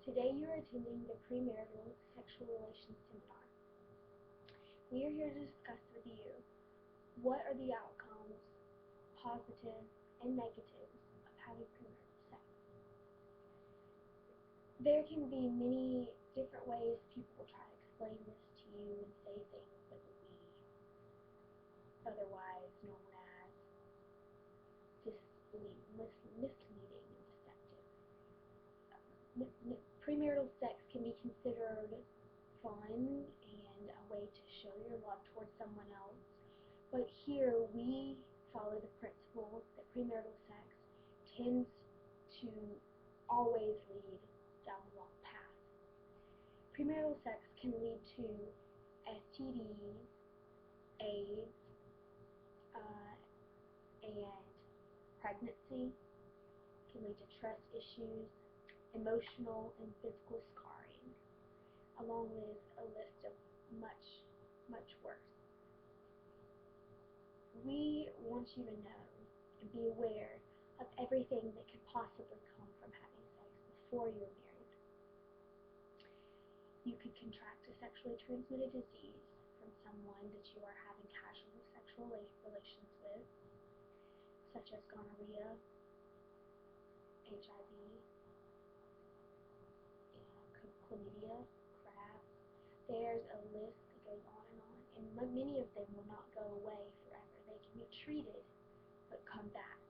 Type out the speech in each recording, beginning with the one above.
Today you are attending the premarital sexual relations seminar. We are here to discuss with you what are the outcomes, positive and negatives, of having premarital sex. There can be many different ways people will try to explain this to you and say things that would be otherwise known as misleading and deceptive. Premarital sex can be considered fun and a way to show your love towards someone else, but here we follow the principle that premarital sex tends to always lead down the wrong path. Premarital sex can lead to STDs, AIDS, and pregnancy, can lead to trust issues, emotional and physical scarring, along with a list of much worse. We want you to know and be aware of everything that could possibly come from having sex before you're married. You could contract a sexually transmitted disease from someone that you are having casual sexual relations with, such as gonorrhea, HIV, chlamydia, crabs. There's a list that goes on, and many of them will not go away forever. They can be treated, but come back.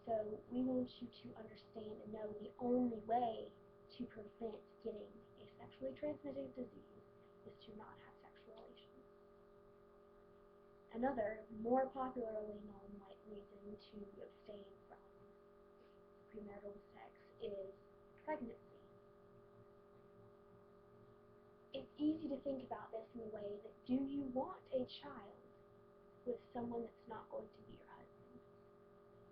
So we want you to understand and know the only way to prevent getting a sexually transmitted disease is to not have sexual relations. Another, more popularly known reason to abstain from premarital sex is pregnancy. It's easy to think about this in the way that, do you want a child with someone that's not going to be your husband?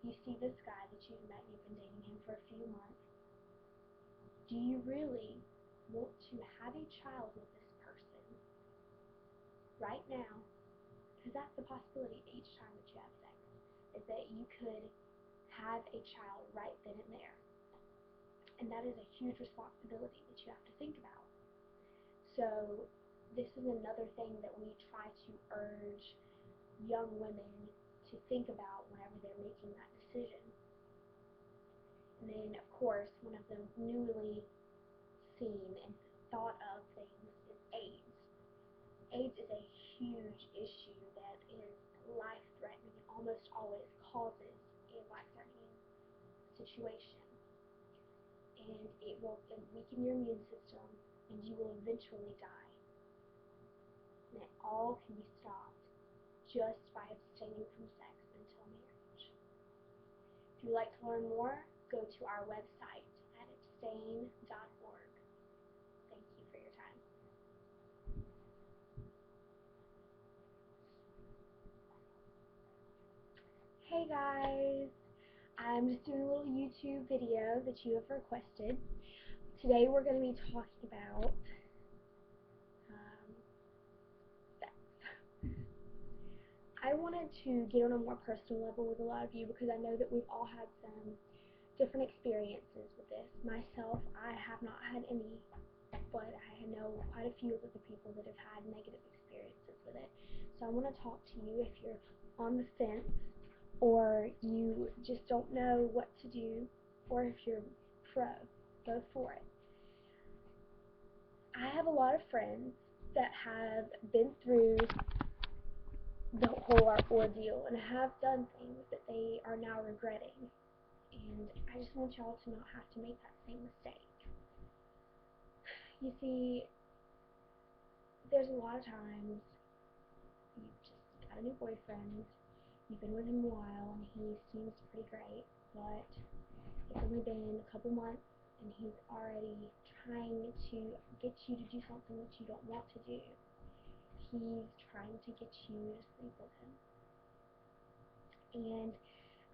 You see this guy that you've met, you've been dating him for a few months. Do you really want to have a child with this person right now? Because that's the possibility each time that you have sex, is that you could have a child right then and there. And that is a huge responsibility that you have to think about. So this is another thing that we try to urge young women to think about whenever they're making that decision. And then, of course, one of the newly seen and thought of things is AIDS. AIDS is a huge issue that is life-threatening and almost always causes a life-threatening situation. And it will weaken your immune system, and you will eventually die. And it all can be stopped just by abstaining from sex until marriage. If you'd like to learn more, go to our website at abstain.org. Thank you for your time. Hey guys, I'm just doing a little YouTube video that you have requested. Today we're going to be talking about sex. I wanted to get on a more personal level with a lot of you because I know that we've all had some different experiences with this. Myself, I have not had any, but I know quite a few of the people that have had negative experiences with it. So I want to talk to you if you're on the fence, or you just don't know what to do, or if you're pro, go for it. I have a lot of friends that have been through the whole ordeal and have done things that they are now regretting. And I just want y'all to not have to make that same mistake. You see, there's a lot of times you've just got a new boyfriend, you've been with him a while, and he seems pretty great, but it's only been a couple months, and he's already trying to get you to do something that you don't want to do. He's trying to get you to sleep with him. And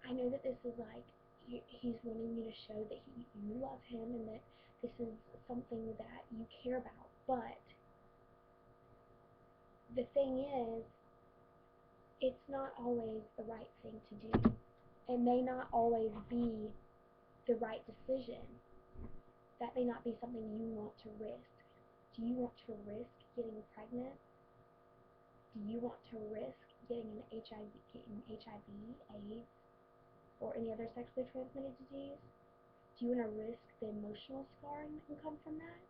I know that this is like, he's wanting you to show that you love him and that this is something that you care about, but the thing is, it's not always the right thing to do. It may not always be the right decision. that may not be something you want to risk. Do you want to risk getting pregnant? Do you want to risk getting HIV, AIDS, or any other sexually transmitted disease? Do you want to risk the emotional scarring that can come from that?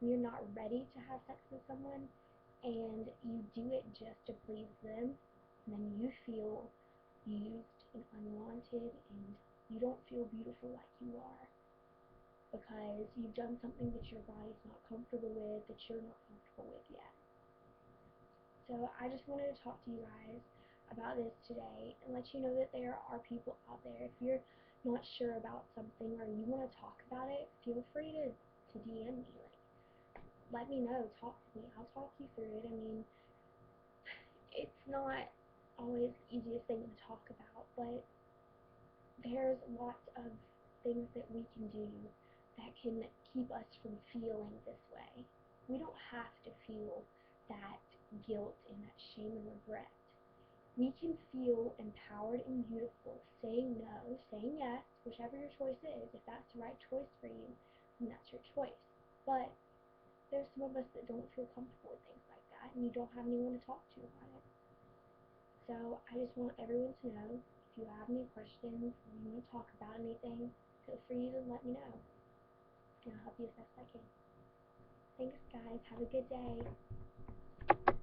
When you're not ready to have sex with someone and you do it just to please them, and then you feel used and unwanted and you don't feel beautiful like you are because you've done something that your body's not comfortable with, that you're not comfortable with yet. So I just wanted to talk to you guys about this today and let you know that there are people out there. If you're not sure about something or you want to talk about it, feel free to DM me. Like, let me know. Talk to me. I'll talk you through it. I mean, it's not always the easiest thing to talk about, but there's lots of things that we can do that can keep us from feeling this way. We don't have to feel that guilt and that shame and regret. We can feel empowered and beautiful saying no, saying yes, whichever your choice is. If that's the right choice for you, then that's your choice. But there's some of us that don't feel comfortable with things like that, and you don't have anyone to talk to about it. So I just want everyone to know, if you have any questions or you want to talk about anything, feel free to let me know, and I'll help you as best I can. Thanks, guys. Have a good day.